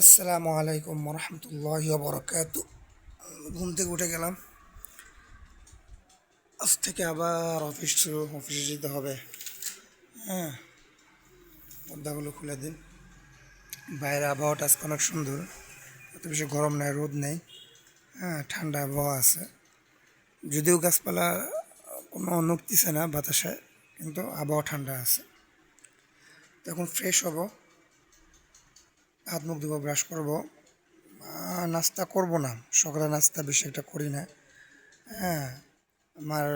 আসসালামু আলাইকুম রহমতুল্লাহি বরকাতু। ঘুম থেকে উঠে গেলাম। আজ থেকে আবার অফিস শুরু, অফিসে যেতে হবে। হ্যাঁ, পর্দাগুলো খুলে দিন। বাইরে আবহাওয়াটা আজকে অনেক সুন্দর, এত বেশি গরম নেই, রোদ নেই। হ্যাঁ, ঠান্ডা আবহাওয়া আছে, যদিও গাছপালা কোনো নড়তেছে না বাতাসে, কিন্তু আবহাওয়া ঠান্ডা আছে। তো এখন ফ্রেশ হব, হাত মুখ ধুবো, ব্রাশ করবো। নাস্তা করব না, সকালে নাস্তা বেশি একটা করি না। হ্যাঁ, আমার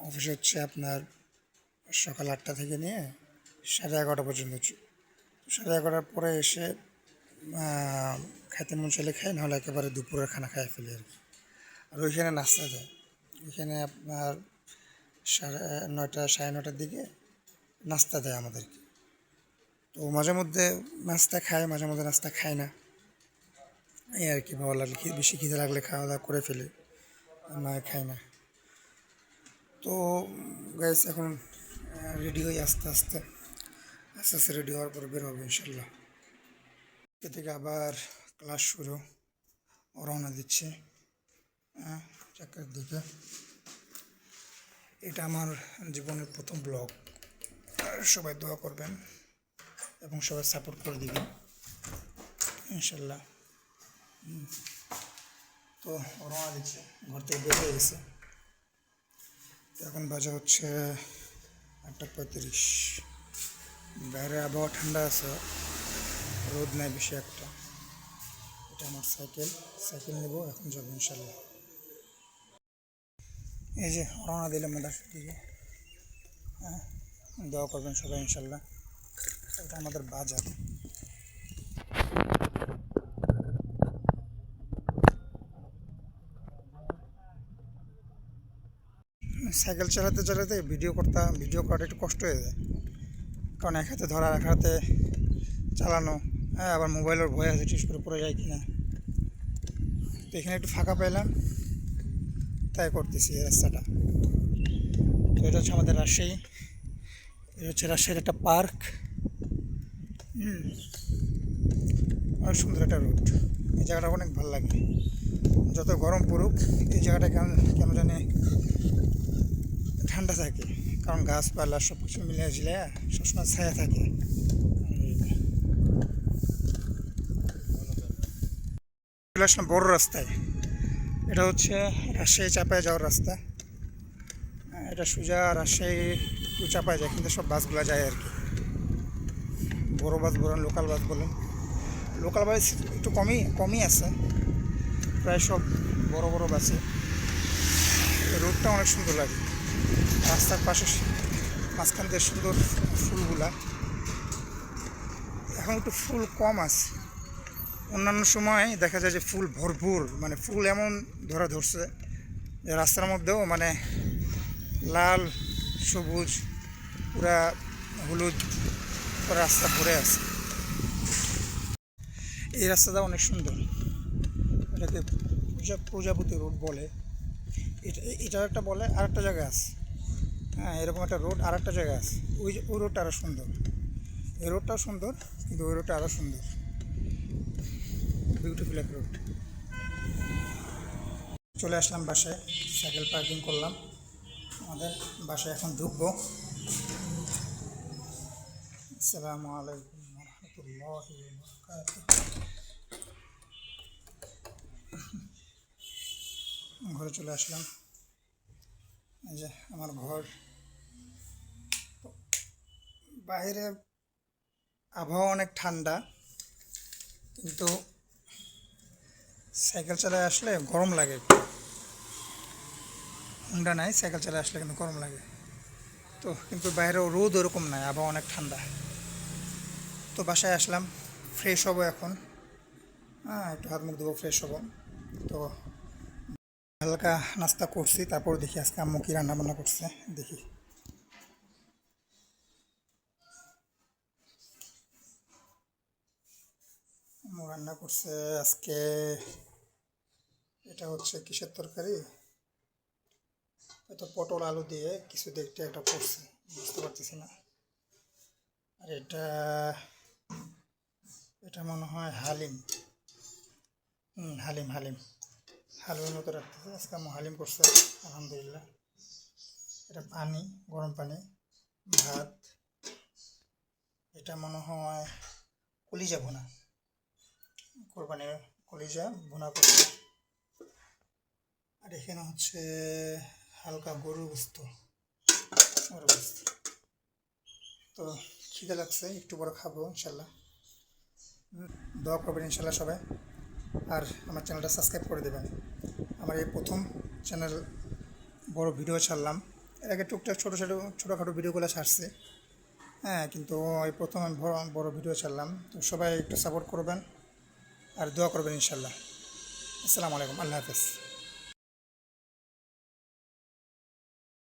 অফিস হচ্ছে আপনার সকাল 8টা থেকে নিয়ে 11:30 পর্যন্ত। 11:30 পরে এসে খাইতে মন চাইলে খাই, নাহলে একেবারে দুপুরের খানা খাই ফেলি আর কি। আর ওইখানে নাস্তা দেয়, ওইখানে আপনার 9:30 9:30 দিকে নাস্তা দেয় আমাদেরকে। তো মাঝে মধ্যে নাস্তা খাই, মাঝে মধ্যে নাস্তা খাই না, এই আর কি। ভালো লাগলে বেশি খিদে লাগলে খাওয়া দাওয়া করে ফেলি, না খাই না। তো গাইস এখন রেডি হই, আস্তে আস্তে আস্তে আস্তে রেডি হওয়ার পরে বের হবে ইনশাল্লাহ। এ থেকে আবার ক্লাস শুরু, রওনা দিচ্ছে 4টার দিকে। এটা আমার জীবনের প্রথম ব্লগ, সবাই দোয়া করবেন এবং সবাই সাপোর্ট করে দিবেন ইনশাল্লাহ। তো রওনা দিচ্ছে, ঘর থেকে বের হয়ে গেছে। এখন বাজে হচ্ছে 8:35। বাইরে আবহাওয়া ঠান্ডা আছে, রোদ নাই বেশি একটা। এটা আমার সাইকেল নেব, এখন যাবো ইনশাল্লাহ। এই যে রওনা দিলাম মাদ্রাসার দিকে। হ্যাঁ, দোয়া করবেন সবাই ইনশাল্লাহ। এটা আমাদের বাজার। সাইকেল চালাতে চালাতে ভিডিও করাটা একটু কষ্ট হয়ে যায়, কারণ এক হাতে ধরা, এক হাতে চালানো। হ্যাঁ, আবার মোবাইলের ভয় আছে ঠিক করে পড়ে যায় কিনা। তো এখানে একটু ফাঁকা পেলাম, তাই করতেছি এই রাস্তাটা। তো এটা হচ্ছে আমাদের রাজশাহী, এটা হচ্ছে রাজশাহীর একটা পার্ক। অনেক সুন্দর একটা রুট, এই জায়গাটা অনেক ভালো লাগে। যত গরম পড়ুক, এই জায়গাটা কেন কেন জানি ঠান্ডা থাকে, কারণ গাছপালা সব কিছু মিলিয়ে ঝিলিয়ে সবসময় ছায়া থাকে। চলে আসলাম বড় রাস্তায়, এটা হচ্ছে রাজশাহী চাপায় যাওয়ার রাস্তা। এটা সোজা রাজশাহী টু চাপায় যায়, কিন্তু সব বাসগুলো যায় আর কি। বড় বাস বলেন, লোকাল বাস বলেন, লোকাল বাস একটু কমই আছে, প্রায় সব বড় বড় বাসে। রোডটা অনেক সুন্দর লাগে, রাস্তার পাশে মাঝখান দিয়ে সুন্দর ফুলগুলা। এখন একটু ফুল কম আছে, অন্যান্য সময় দেখা যায় যে ফুল ভরপুর, মানে ফুল এমন ধরছে যে রাস্তার মধ্যেও মানে লাল, সবুজ, পুরা হলুদ রাস্তা ভরে আছে। এই রাস্তাটা অনেক সুন্দর, এটাকে প্রজাপতি রোড বলে। এটা একটা বলে, আর একটা জায়গায় আছে। হ্যাঁ, এরকম একটা রোড আর একটা জায়গায় আছে, ওই রোডটা আরও সুন্দর। এই রোডটাও সুন্দর, কিন্তু ওই রোডটা আরও সুন্দর, বিউটিফুল এক রোড। চলে আসলাম বাসায়, সাইকেল পার্কিং করলাম। আমাদের বাসায় এখন ঢুকবো। আসসালামু আলাইকুম রহমতুল্লাহি ঘরে চলে আসলাম, এই যে আমার ঘর। বাইরে আবহাওয়া অনেক ঠান্ডা, কিন্তু সাইকেল চালায় আসলে গরম লাগে। হুন্ডা নাই, সাইকেল চালায় আসলে কিন্তু গরম লাগে। তো কিন্তু বাইরেও রোদ ওরকম নাই, আবহাওয়া অনেক ঠান্ডা। তো বাসায় আসলাম, ফ্রেশ হবো এখন। হ্যাঁ, একটু হাত মুখ দেবো, ফ্রেশ হবো। তো হালকা নাস্তা করছি, তারপর দেখি আজকে আম্মু কী রান্না বান্না করছে, দেখি। আম্মু রান্না করছে আজকে, এটা হচ্ছে কিসের তরকারি, এটা পটল আলু দিয়ে কিছু দেখতে একটা করছে, বুঝতে পারতেছি না। আর এটা মনে হয় হালিম। হালিম হালিম হালিমের মতো রাখতেছে আজকে আম্মু হালিম করছে। আলহামদুলিল্লাহ। এটা পানি, গরম পানি, ভাত, এটা মনে হয় কলিজা ভুনা, কোরবানির কলিজা ভুনা করছে। আর এখানে হচ্ছে হালকা গরুর গোস্ত। তো খিদে লাগছে, একটু পরে খাবো ইনশাল্লাহ। দোয়া করবেন ইনশাল্লাহ সবাই। আর আমার চ্যানেলটা সাবস্ক্রাইব করে দেবেন। আমার এই প্রথম চ্যানেল, বড় ভিডিও ছাড়লাম। এর আগে টুকটাক ছোটোখাটো ভিডিওগুলো ছাড়ছি, হ্যাঁ, কিন্তু এই প্রথম আমি বড় ভিডিও ছাড়লাম। তো সবাই একটু সাপোর্ট করবেন আর দোয়া করবেন ইনশাল্লাহ। আসসালামু আলাইকুম, আল্লাহ হাফেজ।